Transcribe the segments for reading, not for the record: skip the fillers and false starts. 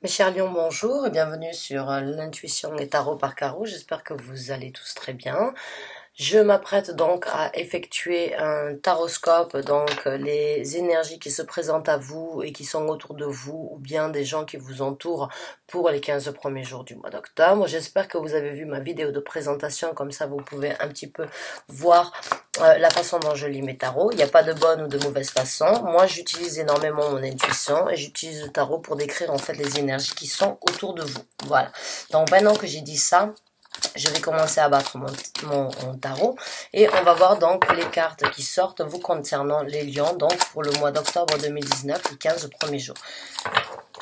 Mes chers lions, bonjour et bienvenue sur l'intuition et tarot par carreau. J'espère que vous allez tous très bien. Je m'apprête donc à effectuer un taroscope, donc les énergies qui se présentent à vous et qui sont autour de vous, ou bien des gens qui vous entourent pour les 15 premiers jours du mois d'octobre. J'espère que vous avez vu ma vidéo de présentation, comme ça vous pouvez un petit peu voir la façon dont je lis mes tarots. Il n'y a pas de bonne ou de mauvaise façon. Moi, j'utilise énormément mon intuition et j'utilise le tarot pour décrire en fait les énergies qui sont autour de vous. Voilà. Donc maintenant que j'ai dit ça, je vais commencer à battre mon tarot et on va voir donc les cartes qui sortent vous concernant les lions, donc pour le mois d'octobre 2019, les 15 premiers jours.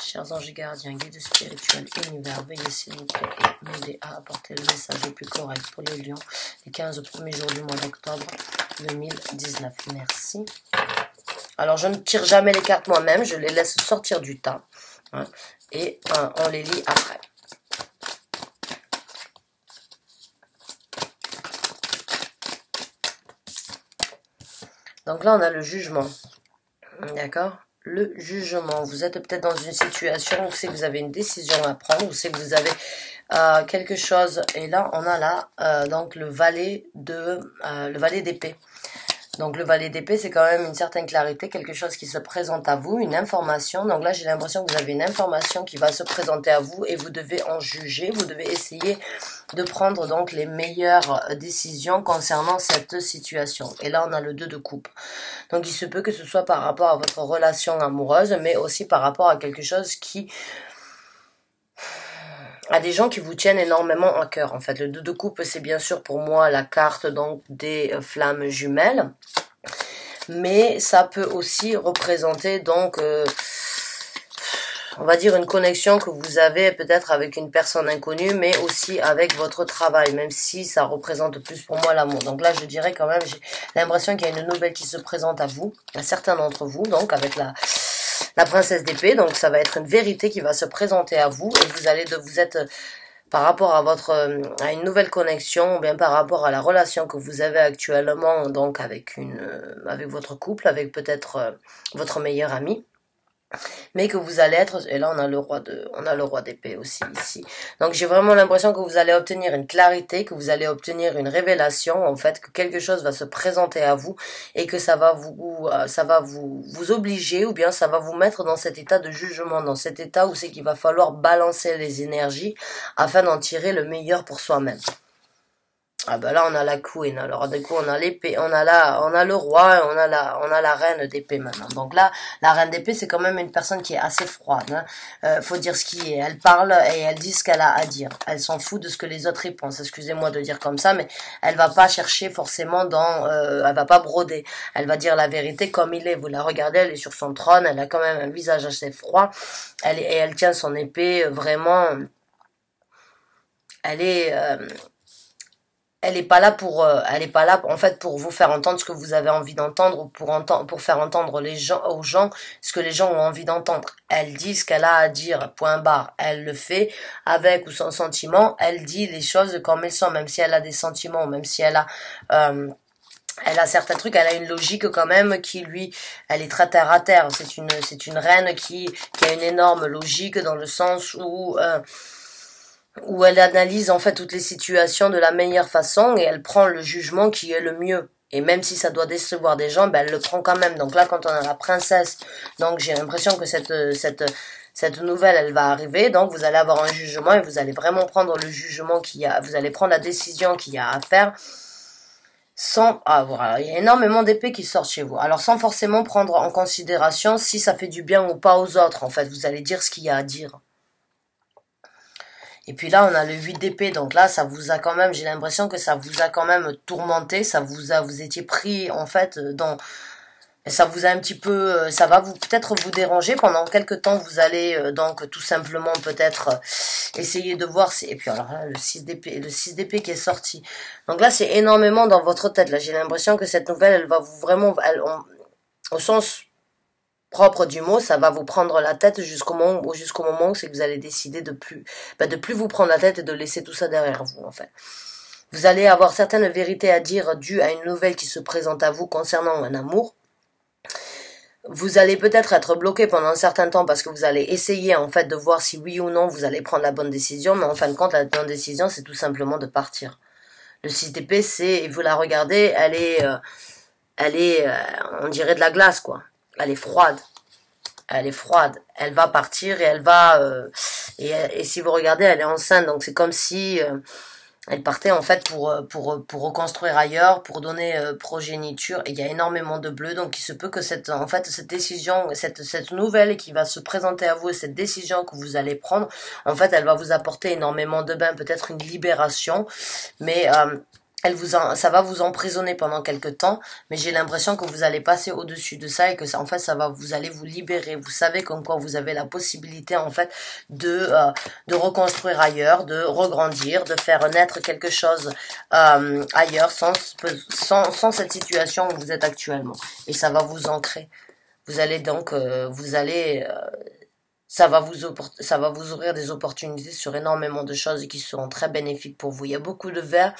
Chers anges gardiens, guides spirituels, univers, veillez s'il vous plaît et m'aidez à apporter le message le plus correct pour les lions, les 15 premiers jours du mois d'octobre 2019. Merci. Alors je ne tire jamais les cartes moi-même, je les laisse sortir du tas hein, et on les lit après. Donc là, on a le jugement. D'accord? Le jugement. Vous êtes peut-être dans une situation où c'est que vous avez une décision à prendre, où c'est que vous avez quelque chose. Et là, on a là donc le valet d'épée. Donc le valet d'épée, c'est quand même une certaine clarité, quelque chose qui se présente à vous, une information. Donc là, j'ai l'impression que vous avez une information qui va se présenter à vous et vous devez en juger. Vous devez essayer de prendre donc les meilleures décisions concernant cette situation. Et là, on a le 2 de coupe. Donc il se peut que ce soit par rapport à votre relation amoureuse, mais aussi par rapport à quelque chose qui... à des gens qui vous tiennent énormément à cœur. En fait, le 2 de coupe, c'est bien sûr pour moi la carte donc des flammes jumelles. Mais ça peut aussi représenter donc... on va dire une connexion que vous avez peut-être avec une personne inconnue, mais aussi avec votre travail, même si ça représente plus pour moi l'amour. Donc là, je dirais quand même, j'ai l'impression qu'il y a une nouvelle qui se présente à vous, à certains d'entre vous, donc avec la princesse d'épée. Donc ça va être une vérité qui va se présenter à vous et vous êtes par rapport à à une nouvelle connexion, ou bien par rapport à la relation que vous avez actuellement, donc avec votre couple, avec peut-être votre meilleur ami. Mais que vous allez être, et là on a le roi d'épée aussi ici. Donc j'ai vraiment l'impression que vous allez obtenir une clarité, que vous allez obtenir une révélation, en fait, que quelque chose va se présenter à vous et que ça va vous obliger, ou bien ça va vous mettre dans cet état de jugement, dans cet état où c'est qu'il va falloir balancer les énergies afin d'en tirer le meilleur pour soi-même. Ah ben là on a la queen, alors du coup on a l'épée, on a le roi, et on a la reine d'épée maintenant. Donc là la reine d'épée c'est quand même une personne qui est assez froide, hein. Faut dire ce qui est, elle parle et elle dit ce qu'elle a à dire. Elle s'en fout de ce que les autres y pensent, excusez-moi de dire comme ça, mais elle va pas chercher forcément elle va pas broder. Elle va dire la vérité comme il est. Vous la regardez, elle est sur son trône, elle a quand même un visage assez froid, et elle tient son épée vraiment, elle est elle est pas là elle est pas là en fait pour vous faire entendre ce que vous avez envie d'entendre, ou pour faire entendre aux gens ce que les gens ont envie d'entendre. Elle dit ce qu'elle a à dire, point barre. Elle le fait avec ou sans sentiment. Elle dit les choses comme elles sont, même si elle a des sentiments, même si elle a certains trucs, elle a une logique quand même elle est très terre à terre. C'est une reine qui a une énorme logique dans le sens où elle analyse en fait toutes les situations de la meilleure façon et elle prend le jugement qui est le mieux. Et même si ça doit décevoir des gens, ben elle le prend quand même. Donc là, quand on a la princesse, donc j'ai l'impression que cette nouvelle, elle va arriver. Donc vous allez avoir un jugement et vous allez vraiment prendre le jugement vous allez prendre la décision qu'il y a à faire. Voilà, il y a énormément d'épées qui sortent chez vous. Alors sans forcément prendre en considération si ça fait du bien ou pas aux autres. En fait, vous allez dire ce qu'il y a à dire. Et puis là, on a le 8 d'épée. Donc là, ça vous a quand même, j'ai l'impression que ça vous a quand même tourmenté. Vous étiez pris, en fait, ça vous a un petit peu, ça va peut-être vous déranger. Pendant quelques temps, vous allez donc tout simplement peut-être essayer de voir et puis alors là, le 6 d'épée qui est sorti. Donc là, c'est énormément dans votre tête. Là, j'ai l'impression que cette nouvelle, elle va vous vraiment, au sens propre du mot, ça va vous prendre la tête jusqu'au moment où c'est que vous allez décider de plus vous prendre la tête et de laisser tout ça derrière vous, en fait. Vous allez avoir certaines vérités à dire dues à une nouvelle qui se présente à vous concernant un amour. Vous allez peut-être être bloqué pendant un certain temps parce que vous allez essayer en fait de voir si oui ou non vous allez prendre la bonne décision, mais en fin de compte la bonne décision c'est tout simplement de partir. Le 6 d'épée c'est, vous la regardez, elle est, on dirait de la glace quoi, elle est froide. Elle est froide, elle va partir et elle va, et si vous regardez elle est enceinte, donc c'est comme si elle partait en fait pour reconstruire ailleurs, pour donner progéniture. Et il y a énormément de bleu, donc il se peut que cette décision, cette nouvelle qui va se présenter à vous, cette décision que vous allez prendre, en fait, elle va vous apporter énormément de bain, peut-être une libération, mais ça va vous emprisonner pendant quelques temps, mais j'ai l'impression que vous allez passer au-dessus de ça et que ça, en fait, vous allez vous libérer. Vous savez comme quoi vous avez la possibilité, en fait, de reconstruire ailleurs, de regrandir, de faire naître quelque chose ailleurs sans cette situation où vous êtes actuellement. Et ça va vous ancrer. Vous allez donc, ça va vous ouvrir des opportunités sur énormément de choses qui seront très bénéfiques pour vous. Il y a beaucoup de verre.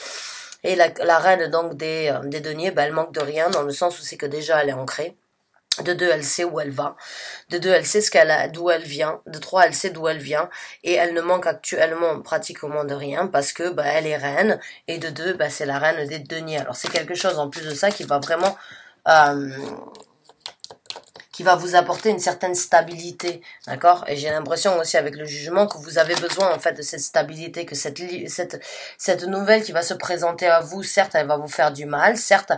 Et la reine donc des deniers, elle manque de rien dans le sens où c'est que déjà elle est ancrée. De 2, elle sait où elle va. De 2, elle sait d'où elle vient. De 3, elle sait d'où elle vient. Et elle ne manque actuellement pratiquement de rien parce que elle est reine. Et de 2, c'est la reine des deniers. Alors c'est quelque chose en plus de ça qui va vraiment qui va vous apporter une certaine stabilité, d'accord? Et j'ai l'impression aussi avec le jugement que vous avez besoin en fait de cette stabilité, que cette nouvelle qui va se présenter à vous, certes elle va vous faire du mal, certes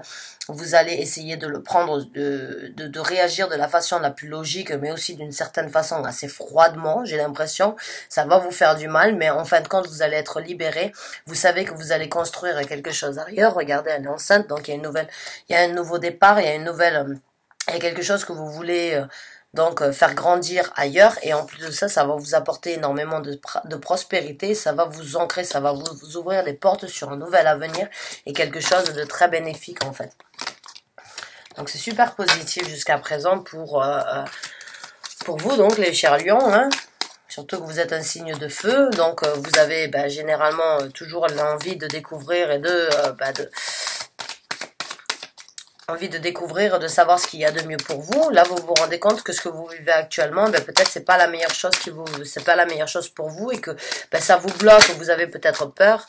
vous allez essayer de le prendre, de réagir de la façon la plus logique, mais aussi d'une certaine façon assez froidement, j'ai l'impression, ça va vous faire du mal, mais en fin de compte vous allez être libéré, vous savez que vous allez construire quelque chose ailleurs, regardez elle est enceinte, donc il y a un nouveau départ, il y a une nouvelle... Il y a quelque chose que vous voulez faire grandir ailleurs et en plus de ça, ça va vous apporter énormément de prospérité, ça va vous ancrer, ça va vous ouvrir des portes sur un nouvel avenir et quelque chose de très bénéfique en fait. Donc c'est super positif jusqu'à présent pour vous donc les chers lions, hein. Surtout que vous êtes un signe de feu, donc vous avez généralement toujours l'envie de découvrir et envie de découvrir, de savoir ce qu'il y a de mieux pour vous. Là, vous vous rendez compte que ce que vous vivez actuellement, peut-être c'est pas la meilleure chose c'est pas la meilleure chose pour vous et que ça vous bloque, vous avez peut-être peur.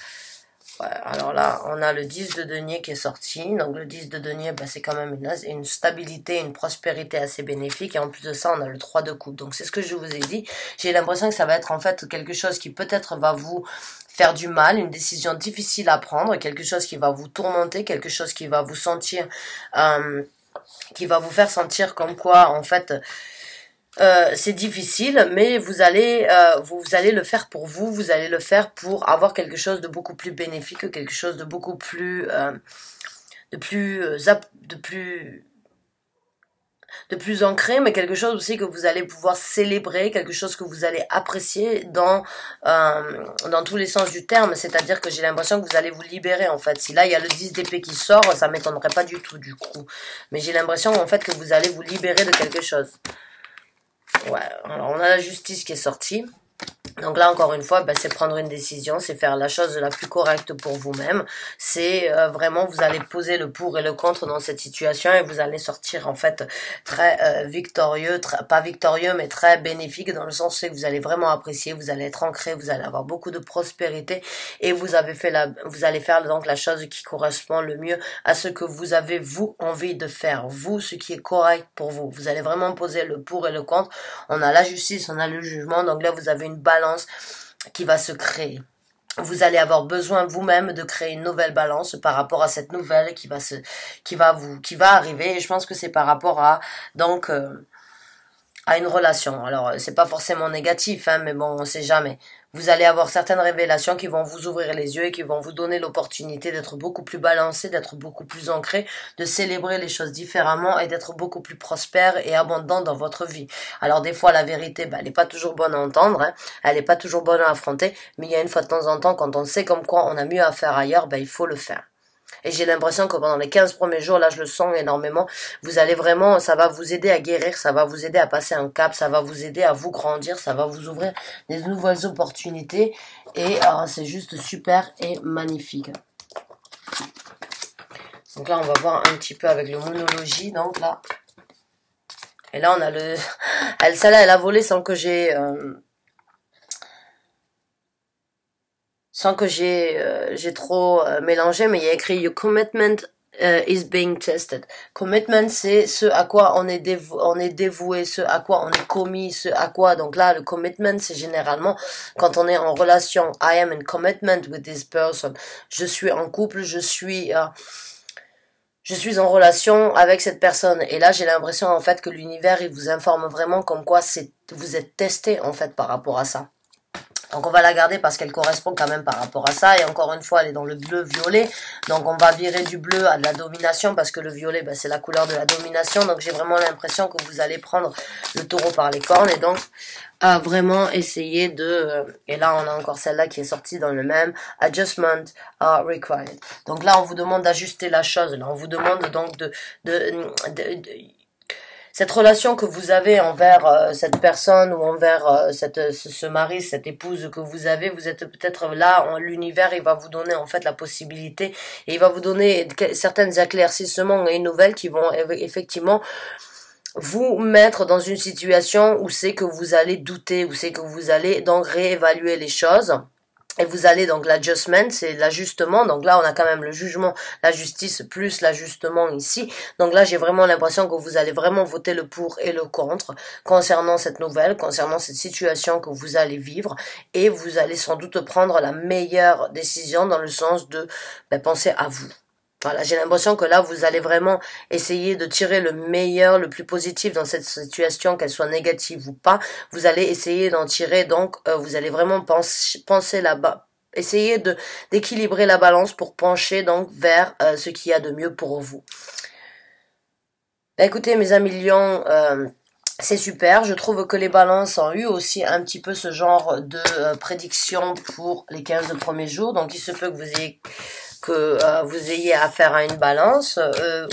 Ouais, alors là, on a le 10 de denier qui est sorti. Donc le 10 de denier, c'est quand même une stabilité, une prospérité assez bénéfique. Et en plus de ça, on a le 3 de coupe. Donc c'est ce que je vous ai dit. J'ai l'impression que ça va être en fait quelque chose qui peut-être va vous faire du mal, une décision difficile à prendre, quelque chose qui va vous tourmenter, quelque chose qui va vous sentir, qui va vous faire sentir comme quoi, en fait, c'est difficile, mais vous allez le faire pour vous, vous allez le faire pour avoir quelque chose de beaucoup plus bénéfique, quelque chose de beaucoup plus, de plus ancré, mais quelque chose aussi que vous allez pouvoir célébrer, quelque chose que vous allez apprécier dans tous les sens du terme, c'est-à-dire que j'ai l'impression que vous allez vous libérer en fait. Si là il y a le 10 d'épée qui sort, ça m'étonnerait pas du tout du coup, mais j'ai l'impression en fait que vous allez vous libérer de quelque chose. Ouais, alors on a la justice qui est sortie. Donc là, encore une fois, c'est prendre une décision, c'est faire la chose la plus correcte pour vous-même. C'est vraiment, vous allez poser le pour et le contre dans cette situation et vous allez sortir en fait très victorieux, pas victorieux, mais très bénéfique dans le sens où vous allez vraiment apprécier, vous allez être ancré, vous allez avoir beaucoup de prospérité et vous allez faire donc la chose qui correspond le mieux à ce que vous avez vous envie de faire, vous, ce qui est correct pour vous. Vous allez vraiment poser le pour et le contre. On a la justice, on a le jugement, donc là vous avez une balance qui va se créer. Vous allez avoir besoin vous-même de créer une nouvelle balance par rapport à cette nouvelle qui va arriver. Et je pense que c'est par rapport à une relation. Alors c'est pas forcément négatif, hein, mais bon, on sait jamais. Vous allez avoir certaines révélations qui vont vous ouvrir les yeux et qui vont vous donner l'opportunité d'être beaucoup plus balancé, d'être beaucoup plus ancré, de célébrer les choses différemment et d'être beaucoup plus prospère et abondant dans votre vie. Alors des fois la vérité, elle n'est pas toujours bonne à entendre, hein, elle n'est pas toujours bonne à affronter, mais il y a une fois de temps en temps, quand on sait comme quoi on a mieux à faire ailleurs, il faut le faire. Et j'ai l'impression que pendant les 15 premiers jours, là je le sens énormément, vous allez vraiment, ça va vous aider à guérir, ça va vous aider à passer un cap, ça va vous aider à vous grandir, ça va vous ouvrir des nouvelles opportunités et c'est juste super et magnifique. Donc là on va voir un petit peu avec le monologie, donc là Et là, on a le... Celle-là, elle a volé sans que j'ai... j'ai trop mélangé, mais il y a écrit Your commitment is being tested. Commitment, c'est ce à quoi on est dévoué, ce à quoi on est commis, ce à quoi. Donc là, le commitment, c'est généralement quand on est en relation. I am in commitment with this person. Je suis en couple, je suis en relation avec cette personne. Et là, j'ai l'impression en fait que l'univers, il vous informe vraiment comme quoi vous êtes testé en fait par rapport à ça. Donc on va la garder parce qu'elle correspond quand même par rapport à ça. Et encore une fois, elle est dans le bleu-violet. Donc on va virer du bleu à de la domination parce que le violet, ben, c'est la couleur de la domination. Donc j'ai vraiment l'impression que vous allez prendre le taureau par les cornes. Et donc vraiment essayer de... et là, on a encore celle-là qui est sortie dans le même. Adjustment required. Donc là, on vous demande d'ajuster la chose. Là, on vous demande donc cette relation que vous avez envers cette personne ou envers ce mari, cette épouse que vous avez, vous êtes peut-être là, l'univers il va vous donner en fait la possibilité et il va vous donner certaines éclaircissements et nouvelles qui vont effectivement vous mettre dans une situation où c'est que vous allez douter, où c'est que vous allez donc réévaluer les choses. Et vous allez donc l'adjustment, c'est l'ajustement. Donc là, on a quand même le jugement, la justice plus l'ajustement ici. Donc là, j'ai vraiment l'impression que vous allez vraiment voter le pour et le contre concernant cette nouvelle, concernant cette situation que vous allez vivre. Et vous allez sans doute prendre la meilleure décision dans le sens de penser à vous. Voilà, j'ai l'impression que là, vous allez vraiment essayer de tirer le meilleur, le plus positif dans cette situation, qu'elle soit négative ou pas. Vous allez essayer d'en tirer, donc vous allez vraiment penser là-bas, essayer d'équilibrer la balance pour pencher donc vers ce qu'il y a de mieux pour vous. Écoutez, mes amis lions, c'est super, je trouve que les balances ont eu aussi un petit peu ce genre de prédiction pour les 15 premiers jours, donc il se peut que vous ayez affaire à une balance,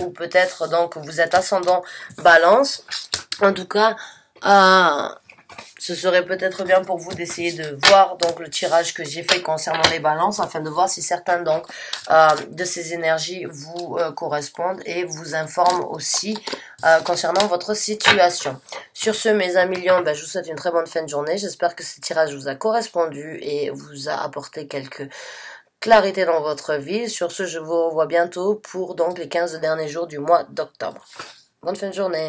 ou peut-être donc vous êtes ascendant balance. En tout cas, ce serait peut-être bien pour vous d'essayer de voir donc le tirage que j'ai fait concernant les balances, afin de voir si certains donc de ces énergies vous correspondent et vous informent aussi concernant votre situation. Sur ce, mes amis lions, je vous souhaite une très bonne fin de journée. J'espère que ce tirage vous a correspondu et vous a apporté quelques clarité dans votre vie. Sur ce, je vous revois bientôt pour donc les 15 derniers jours du mois d'octobre. Bonne fin de journée.